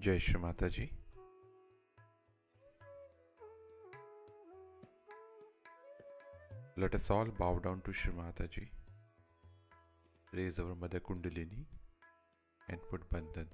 Jai Shri Mataji. Let us all bow down to Shri Mataji, raise our Mother Kundalini and put Bandhan.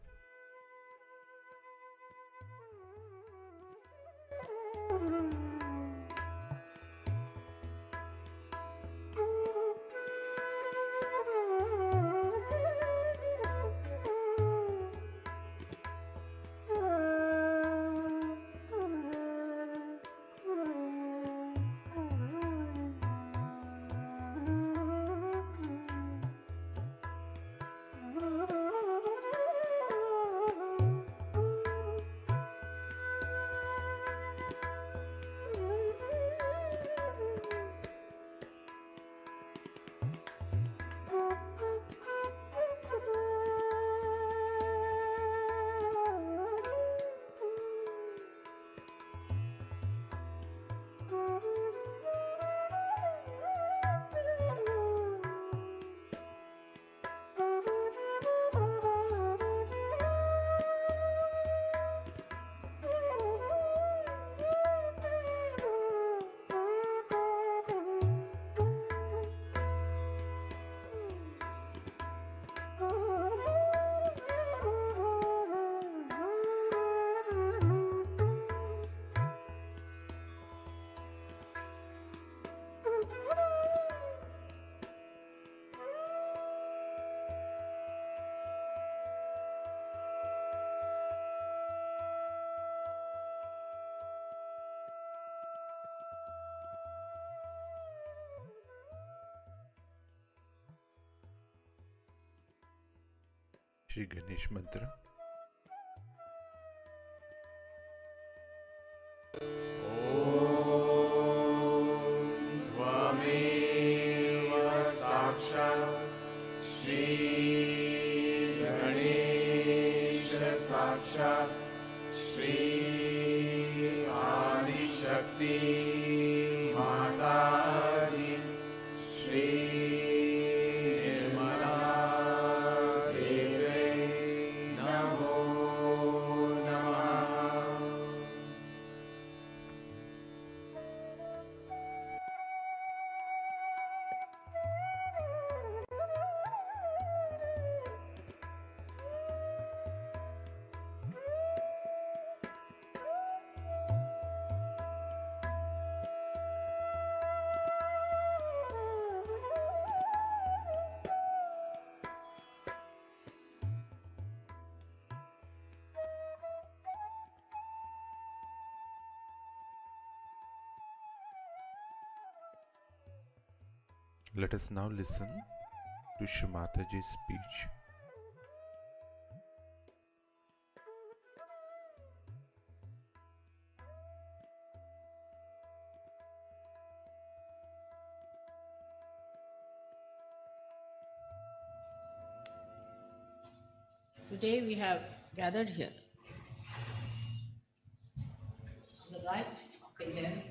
Shri Ganesh Mantra. त्वमेव साक्षात् श्री गणेश साक्षात् श्री आदिशक्ति माताजी श्री निर्मला देवी नमो नमः। Let us now listen to Shri Mataji's speech. Today we have gathered here on the right occasion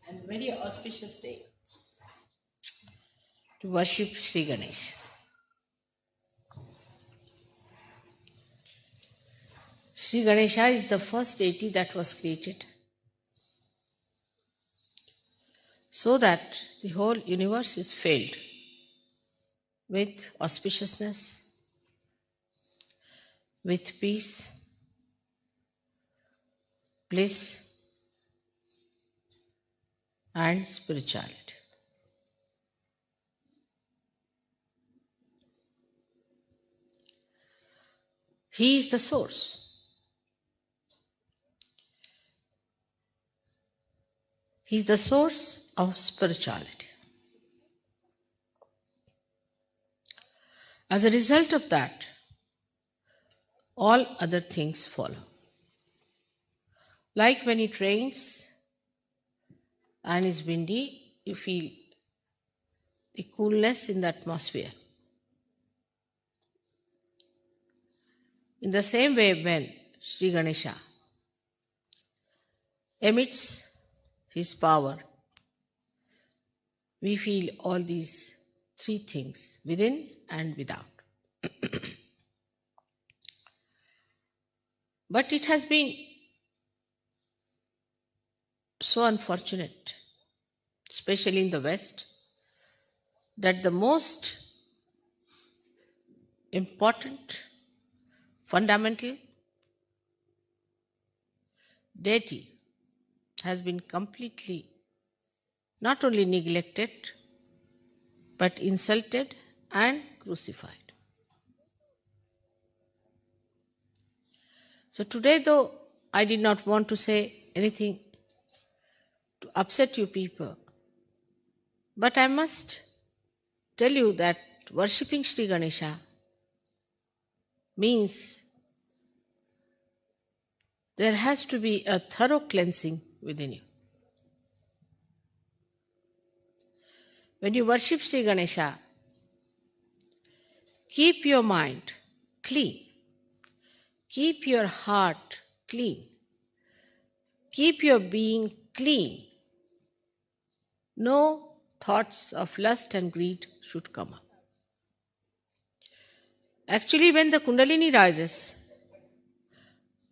and very auspicious day to worship Sri Ganesh. Sri Ganesha is the first deity that was created so that the whole universe is filled with auspiciousness, with peace, bliss, and spirituality. He is the source. He is the source of spirituality. As a result of that, all other things follow. Like when it rains and is windy, you feel the coolness in the atmosphere. In the same way, when Sri Ganesha emits his power, we feel all these three things within and without. But it has been so unfortunate, especially in the West, that the most important, fundamental deity has been completely not only neglected, but insulted and crucified. So today, though I did not want to say anything to upset you people, but I must tell you that worshipping Sri Ganesha means there has to be a thorough cleansing within you. When you worship Sri Ganesha, keep your mind clean, keep your heart clean, keep your being clean. No thoughts of lust and greed should come up. Actually, when the Kundalini rises,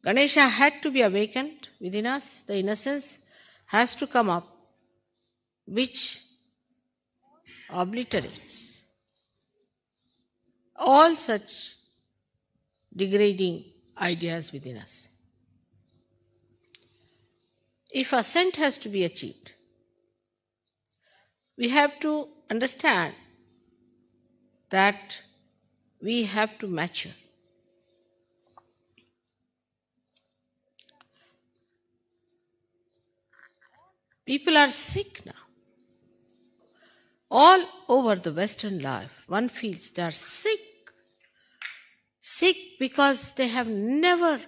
Ganesha had to be awakened within us. The innocence has to come up, which obliterates all such degrading ideas within us. If ascent has to be achieved, we have to understand that we have to mature. People are sick now. All over the Western life, one feels they are sick. Sick because they have never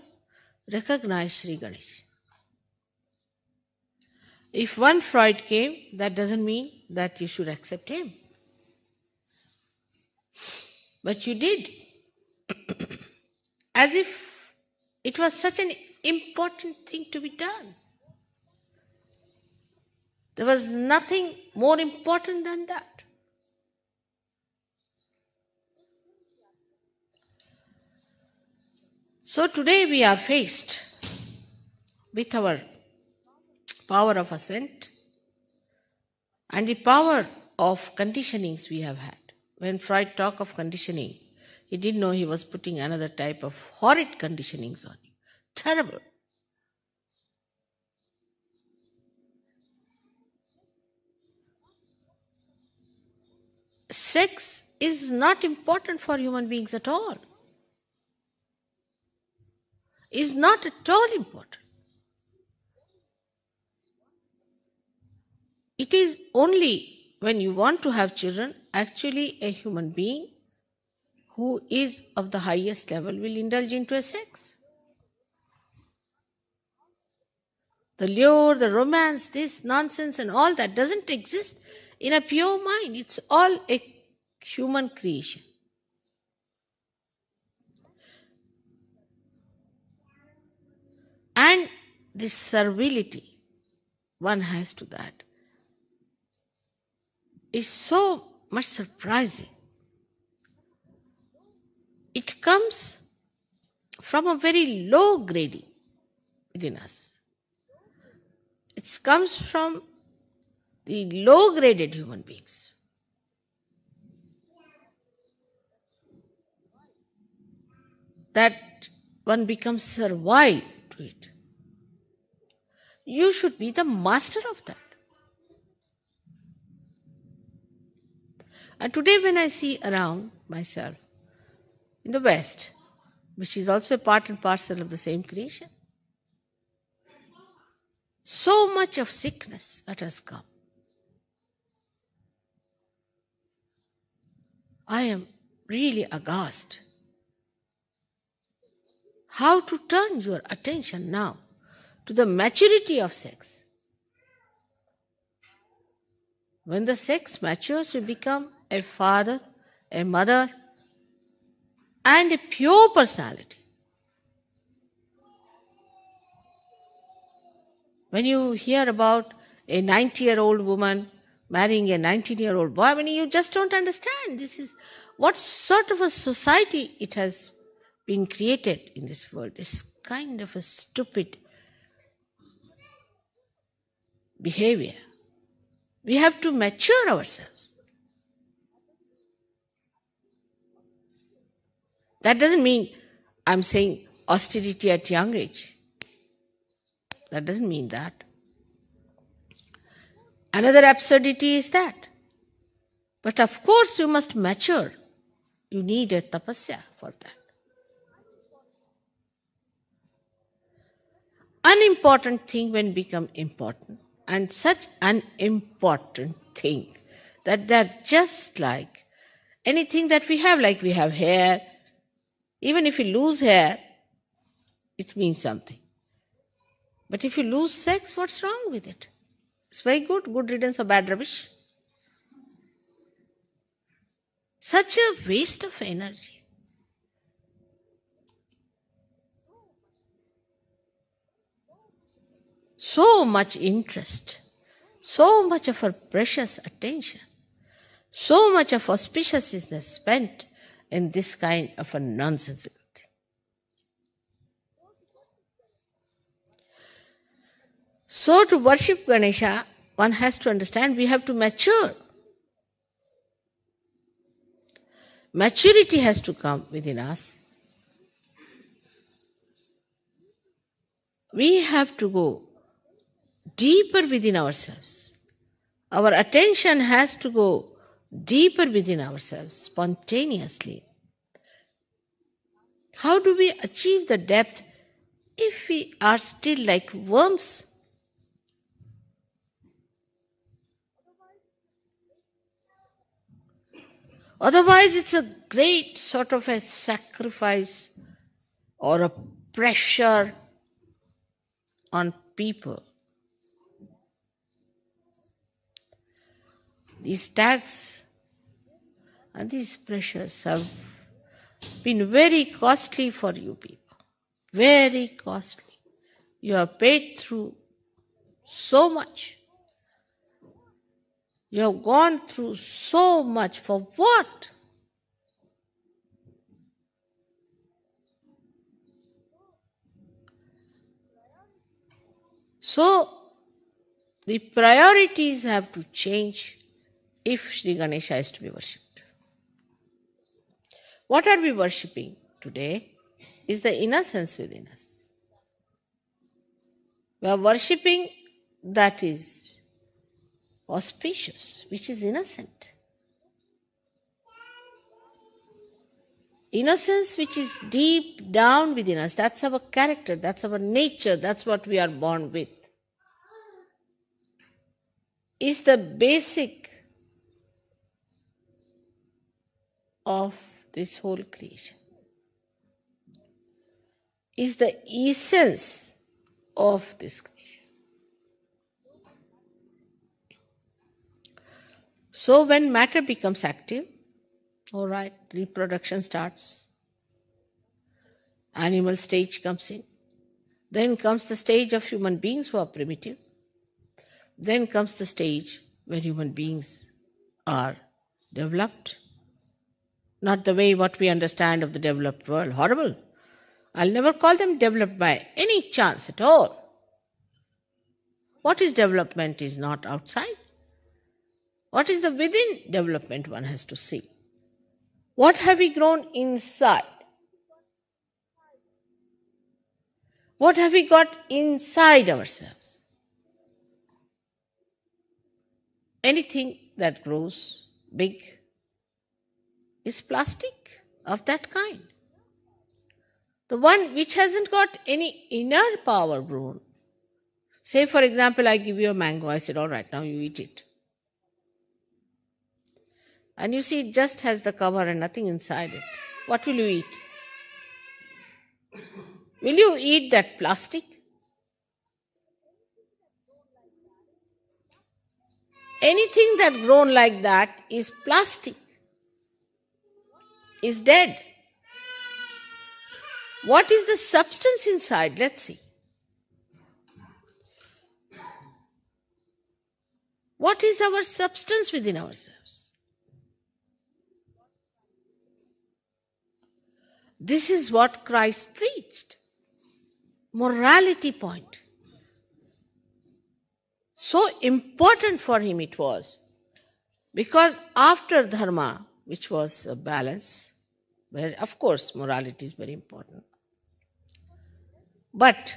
recognized Sri Ganesh. If one Freud came, that doesn't mean that you should accept him. But you did. As if it was such an important thing to be done. There was nothing more important than that. So today we are faced with our power of ascent and the power of conditionings we have had. When Freud talked of conditioning, he didn't know he was putting another type of horrid conditionings on you. Terrible. Sex is not important for human beings at all. Is not at all important. It is only when you want to have children, actually a human being who is of the highest level will indulge into a sex. The lure, the romance, this nonsense and all that doesn't exist in a pure mind. It's all a human creation. And this servility one has to that is so much surprising. It comes from a very low grading within us. It comes from the low-graded human beings. That one becomes servile to it. You should be the master of that. And today when I see around myself in the West, which is also a part and parcel of the same creation, so much of sickness that has come. I am really aghast. How to turn your attention now to the maturity of sex. When the sex matures, you become a father, a mother, and a pure personality. When you hear about a 90-year-old woman marrying a 19-year-old boy, you just don't understand. This is what sort of a society it has been created in this world, this kind of a stupid behavior. We have to mature ourselves. That doesn't mean I'm saying austerity at young age. That doesn't mean that. Another absurdity is that. But of course you must mature. You need a tapasya for that. Unimportant thing when become important, and such an important thing that they're just like anything that we have, like we have hair. Even if you lose hair, it means something. But if you lose sex, what's wrong with it? It's very good riddance of bad rubbish. Such a waste of energy. So much interest, so much of our precious attention, so much of auspiciousness spent in this kind of a nonsensical thing. So to worship Ganesha, one has to understand we have to mature. Maturity has to come within us. We have to go deeper within ourselves. Our attention has to go deeper within ourselves, spontaneously. How do we achieve the depth if we are still like worms? Otherwise, it's a great sort of a sacrifice or a pressure on people. These tags and these pressures have been very costly for you people. Very costly. You have paid through so much. You have gone through so much for what? So, the priorities have to change if Sri Ganesha is to be worshipped. What are we worshipping today is the innocence within us. We are worshipping that is auspicious, which is innocent. Innocence which is deep down within us, that's our character, that's our nature, that's what we are born with, is the basic of this whole creation, is the essence of this creation. So when matter becomes active, all right, reproduction starts, animal stage comes in, then comes the stage of human beings who are primitive, then comes the stage where human beings are developed, not the way what we understand of the developed world. Horrible. I'll never call them developed by any chance at all. What is development is not outside. What is the within development one has to see. What have we grown inside? What have we got inside ourselves? Anything that grows big is plastic of that kind. The one which hasn't got any inner power grown. Say, for example, I give you a mango. I said, all right, now you eat it. And you see, it just has the cover and nothing inside it. What will you eat? Will you eat that plastic? Anything that grown like that is plastic, is dead. What is the substance inside? Let's see. What is our substance within ourselves? This is what Christ preached. Morality point. So important for him it was. Because after dharma, which was a balance, where of course morality is very important, but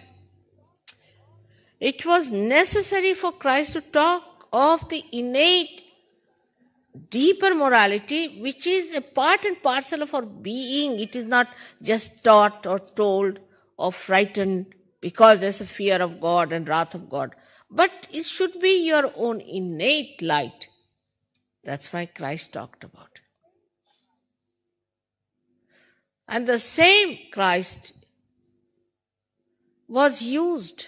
it was necessary for Christ to talk of the innate, deeper morality, which is a part and parcel of our being. It is not just taught or told or frightened because there's a fear of God and wrath of God. But it should be your own innate light. That's why Christ talked about it. And the same Christ was used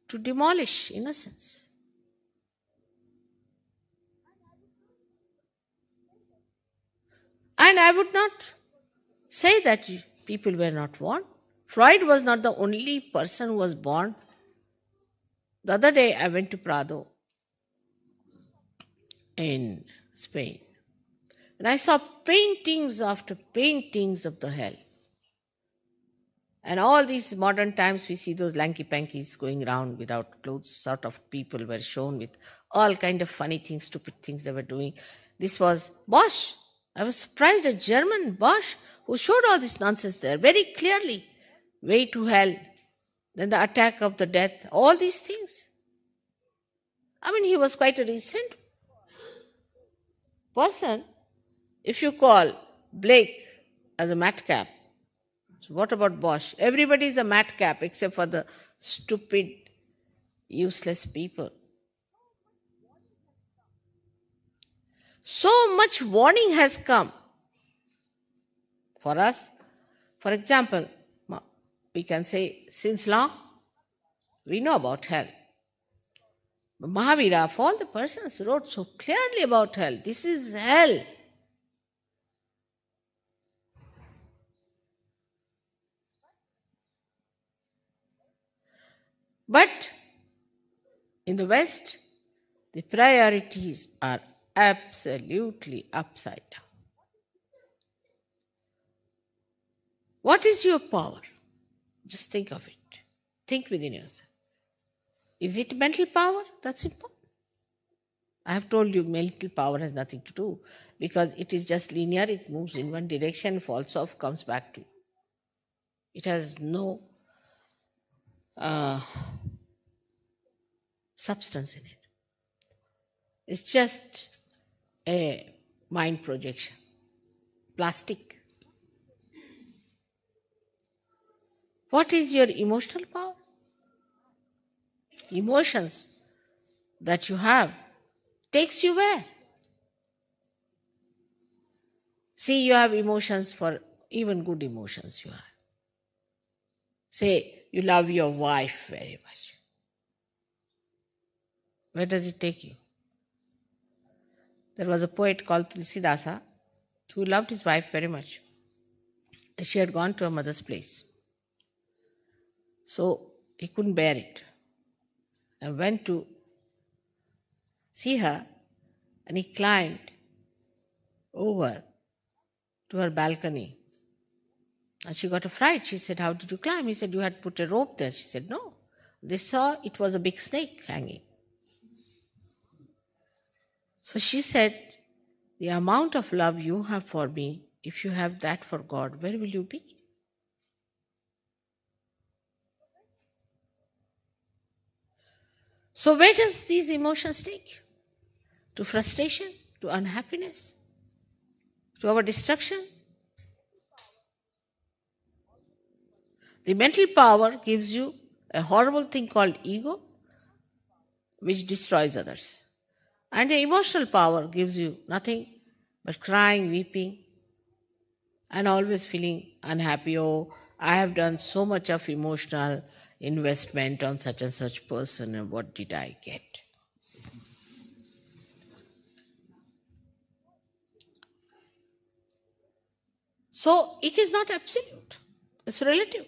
to demolish innocence. And I would not say that people were not born. Freud was not the only person who was born. The other day I went to Prado in Spain, and I saw paintings after paintings of the hell. And all these modern times we see those lanky-pankies going around without clothes, sort of people were shown with all kind of funny things, stupid things they were doing. This was Bosch. I was surprised, a German Bosch who showed all this nonsense there very clearly. Way to hell, then the attack of the death, all these things. I mean, he was quite a recent person. If you call Blake as a madcap, so what about Bosch? Everybody is a madcap except for the stupid, useless people. So much warning has come for us. For example, we can say, since long, we know about hell. Mahavira, of all the persons, wrote so clearly about hell. This is hell. But in the West, the priorities are absolutely upside down. What is your power? Just think of it. Think within yourself. Is it mental power? That's important. I have told you mental power has nothing to do because it is just linear. It moves in one direction, falls off, comes back to you. It has no substance in it. It's just a mind projection. Plastic. What is your emotional power? Emotions that you have takes you where? See, you have emotions for even good emotions you have. Say, you love your wife very much. Where does it take you? There was a poet called Tulsidasa who loved his wife very much. She had gone to her mother's place. So he couldn't bear it and went to see her, and he climbed over to her balcony. And she got a fright. She said, "How did you climb?" He said, "You had put a rope there." She said, "No." They saw it was a big snake hanging. So she said, "The amount of love you have for me, if you have that for God, where will you be?" So where does these emotions take you? To frustration, to unhappiness, to our destruction. The mental power gives you a horrible thing called ego, which destroys others. And the emotional power gives you nothing but crying, weeping, and always feeling unhappy. Oh, I have done so much of emotional investment on such and such person, and what did I get? So it is not absolute, it's relative.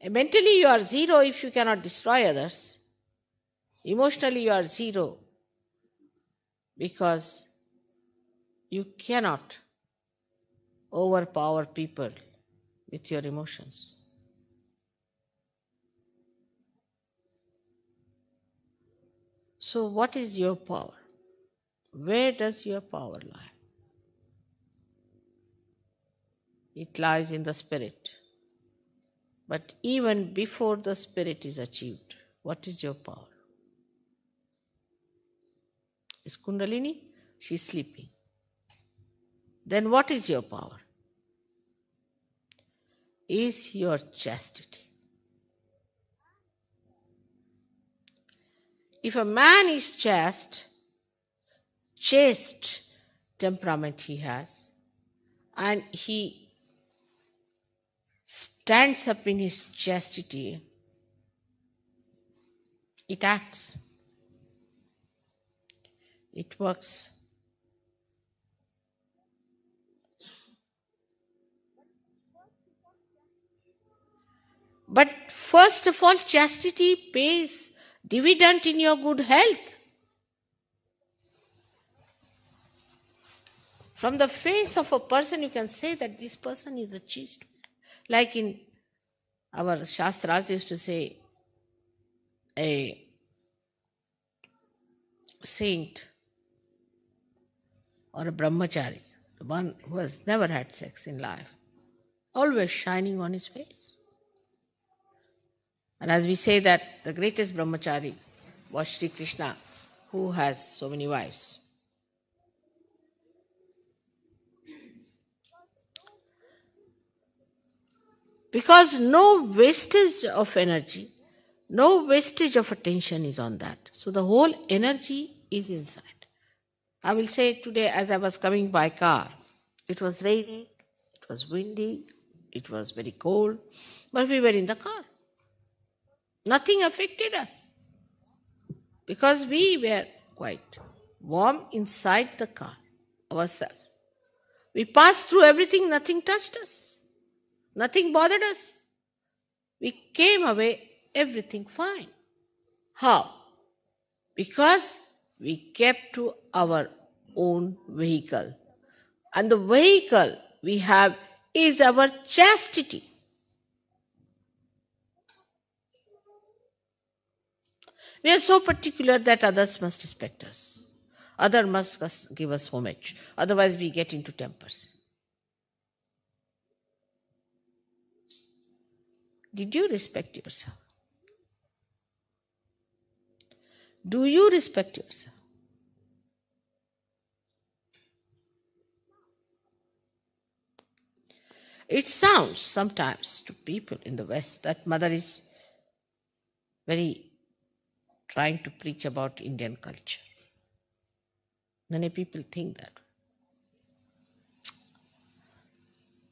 Mentally you are zero if you cannot destroy others. Emotionally you are zero because You cannot overpower people with your emotions. So what is your power? Where does your power lie? It lies in the spirit. But even before the spirit is achieved, what is your power? Is Kundalini? She is sleeping. Then what is your power? Is your chastity. If a man is chaste temperament he has, and he stands up in his chastity, it acts. It works. But first of all, chastity pays dividend in your good health. From the face of a person, you can say that this person is a chaste man. Like in our Shastras used to say, a saint or a brahmachari, the one who has never had sex in life, always shining on his face. And as we say that the greatest brahmachari was Sri Krishna, who has so many wives. Because no wastage of energy, no wastage of attention is on that. So the whole energy is inside. I will say today as I was coming by car, it was raining, it was windy, it was very cold, but we were in the car. Nothing affected us because we were quite warm inside the car ourselves. We passed through everything, nothing touched us, nothing bothered us. We came away, everything fine. How? Because we kept to our own vehicle. And the vehicle we have is our chastity. We are so particular that others must respect us. Others must give us homage. Otherwise we get into tempers. Did you respect yourself? Do you respect yourself? It sounds sometimes to people in the West that Mother is very trying to preach about Indian culture. Many people think that.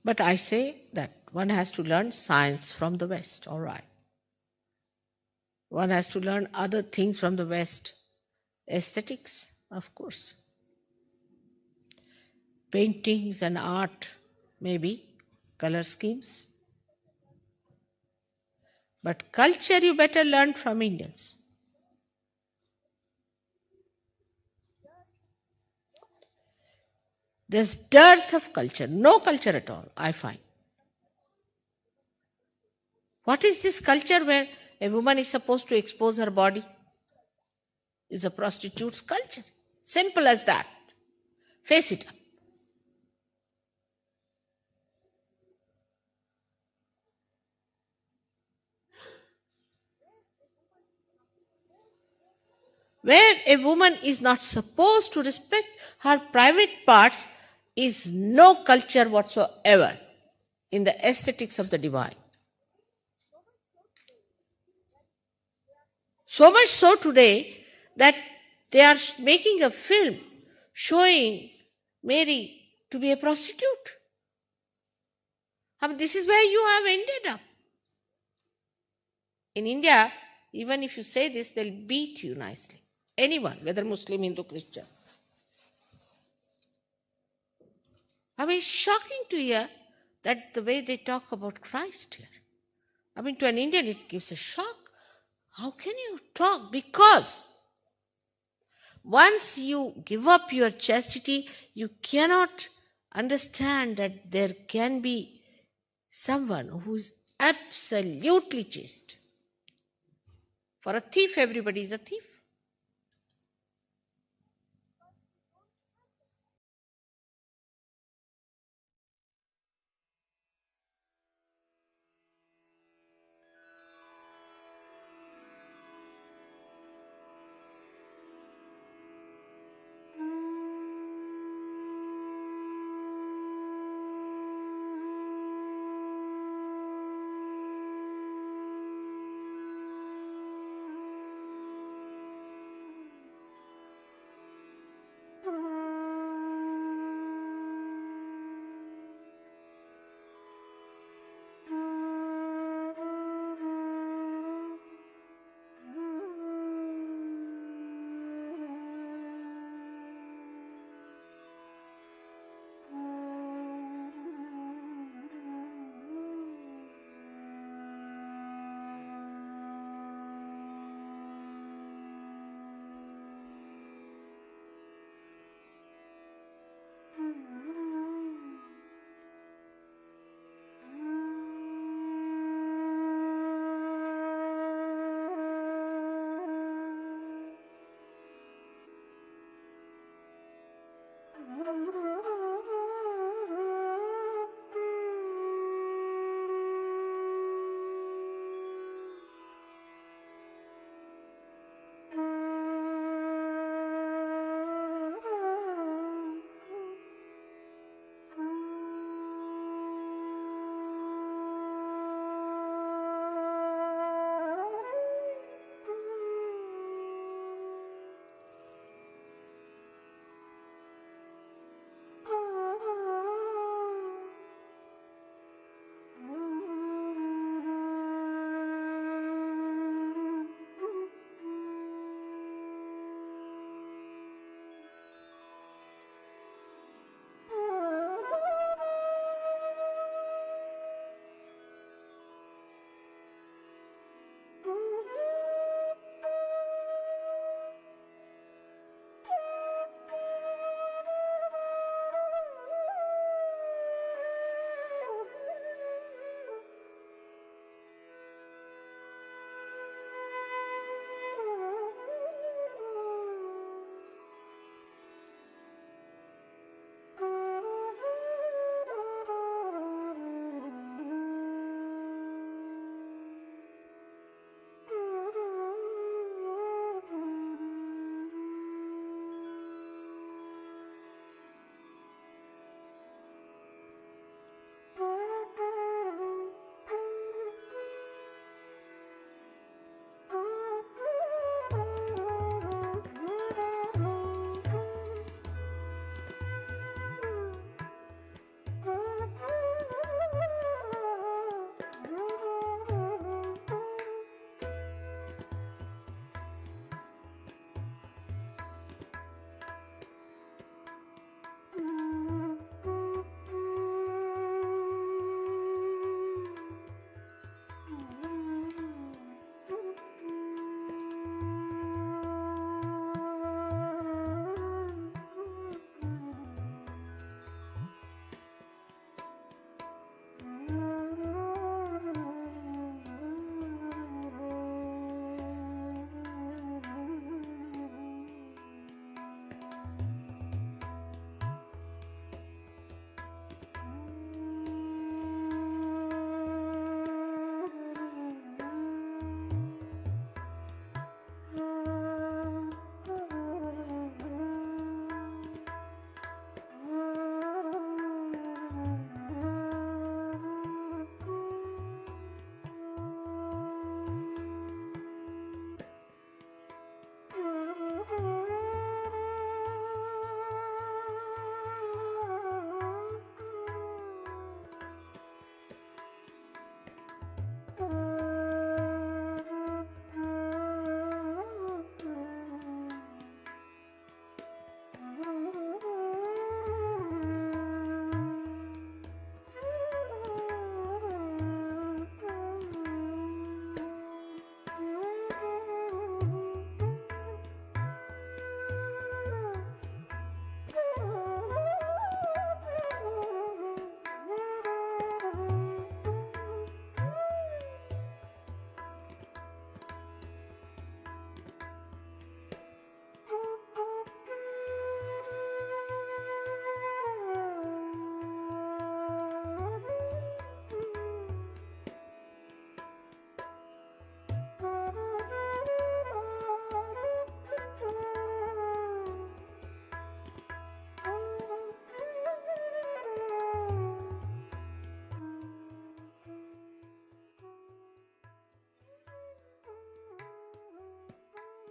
But I say that one has to learn science from the West, all right. One has to learn other things from the West. Aesthetics, of course. Paintings and art, maybe. Color schemes. But culture you better learn from Indians. There's dearth of culture, no culture at all, I find. What is this culture where a woman is supposed to expose her body? It's a prostitute's culture. Simple as that. Face it up. Where a woman is not supposed to respect her private parts is no culture whatsoever in the aesthetics of the divine. So much so today that they are making a film showing Mary to be a prostitute. I mean, this is where you have ended up. In India, even if you say this, they'll beat you nicely. Anyone, whether Muslim, Hindu, Christian. I mean, it's shocking to hear that the way they talk about Christ here. I mean, to an Indian it gives a shock. How can you talk? Because Once you give up your chastity, you cannot understand that there can be someone who is absolutely chaste. For a thief, everybody is a thief.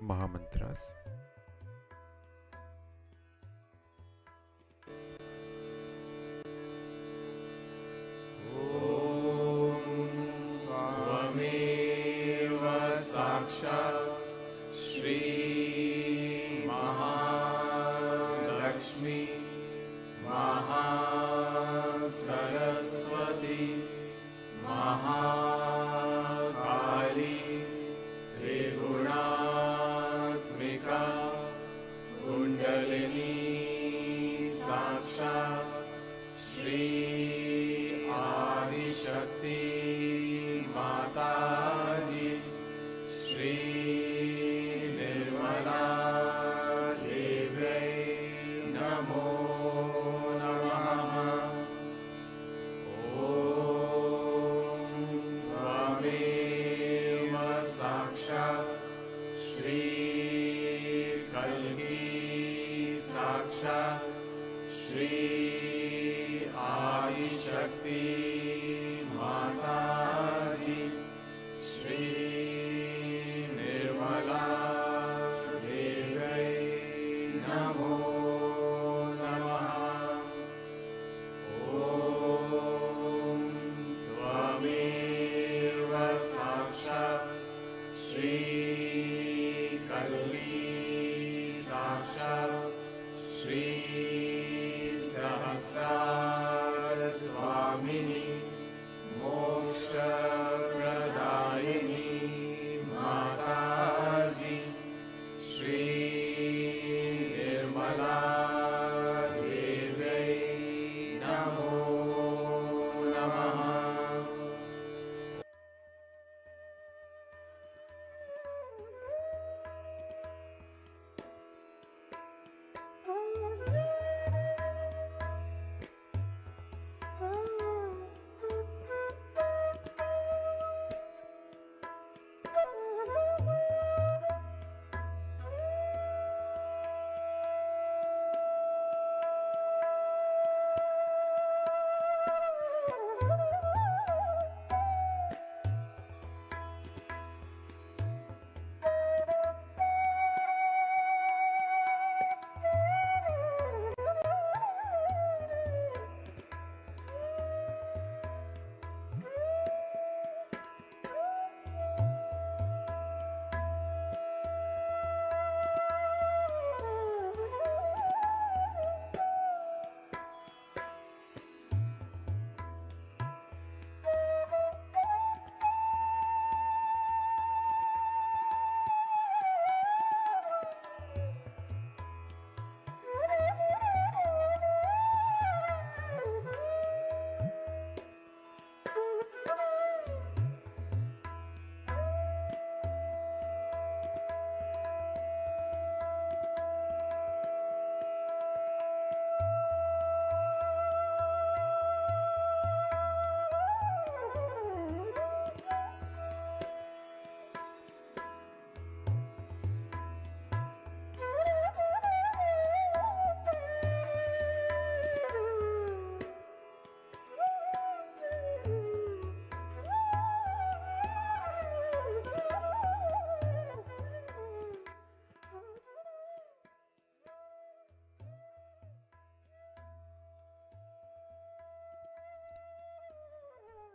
Mahamantras. त्वमेव साक्षात् श्री महालक्ष्मी महासरस्वती महाकाली त्रिगुणात्मिका कुण्डलिनी साक्षात् श्री आदिशक्ति माताजी श्री निर्मला देव्यै नमो नमः। ॐ त्वमेव साक्षात् श्री कल्की साक्षात् श्री आदिशक्ति माताजी श्री निर्मला देव्यै नमो नमः। ॐ त्वमेव साक्षात् श्री कल्की साक्षात् श्री सहस्रार स्वामिनी मोक्षप्रदायिनी माताजी श्री निर्मला देव्यै नमो नमः।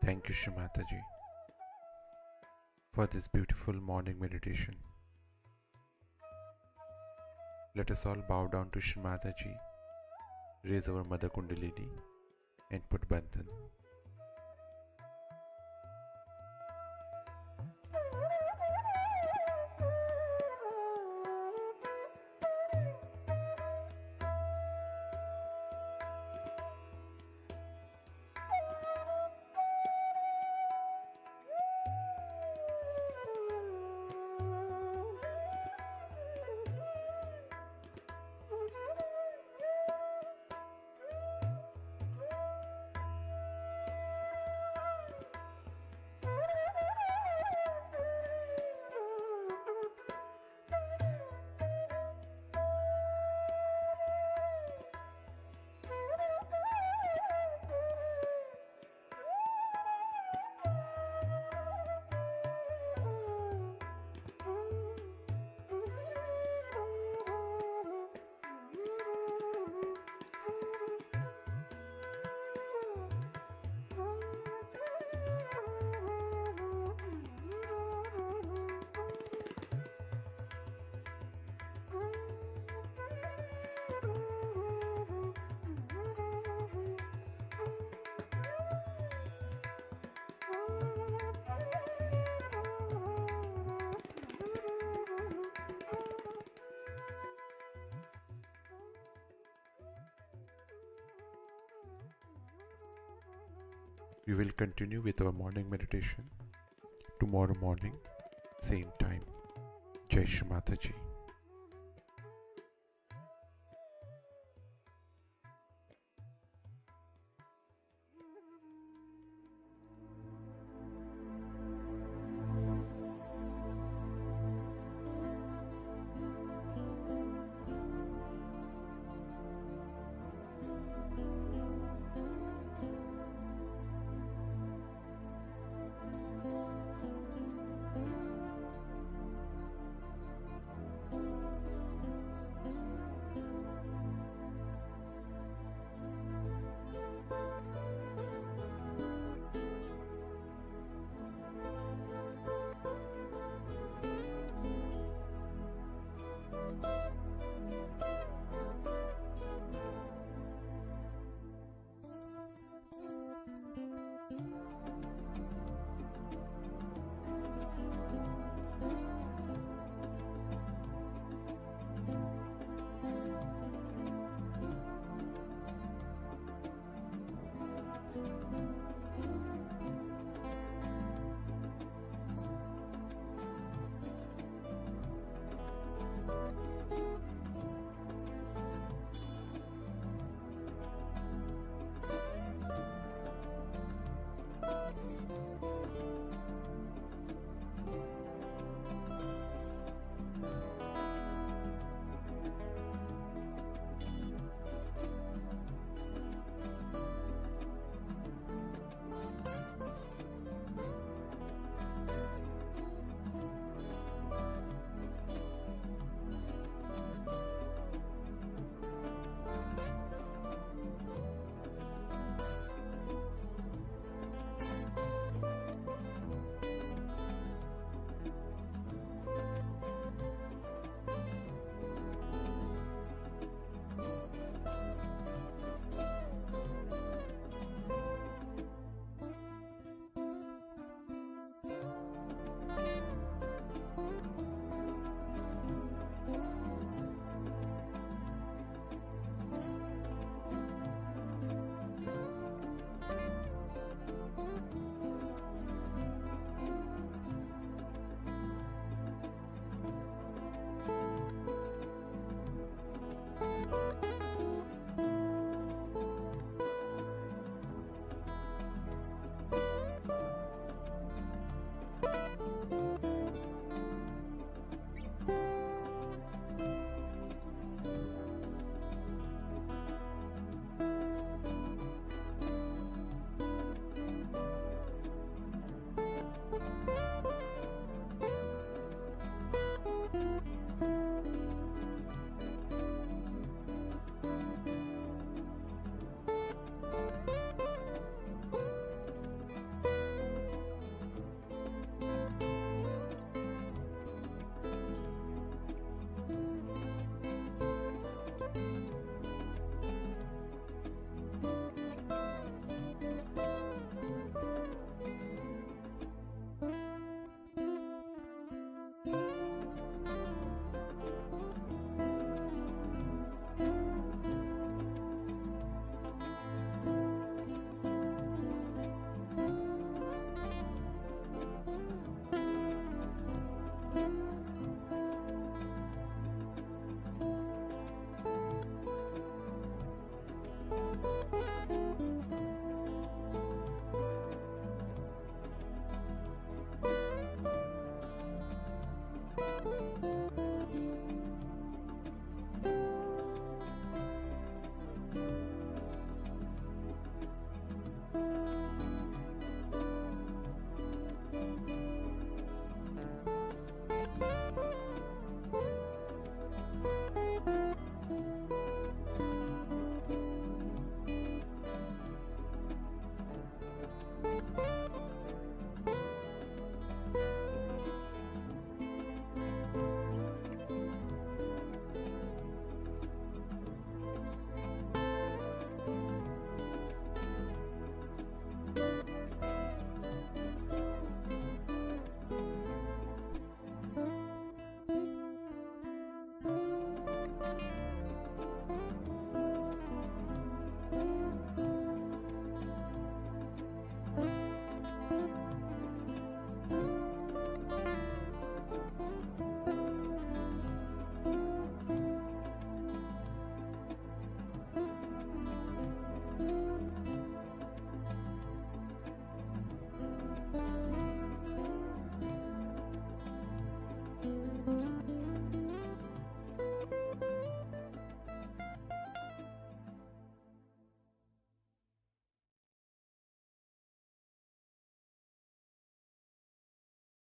Thank you, Shri Mataji, for this beautiful morning meditation. Let us all bow down to Shri Mataji, raise our Mother Kundalini, and put Bandhan. We will continue with our morning meditation tomorrow morning, same time. Jai Shri Mataji.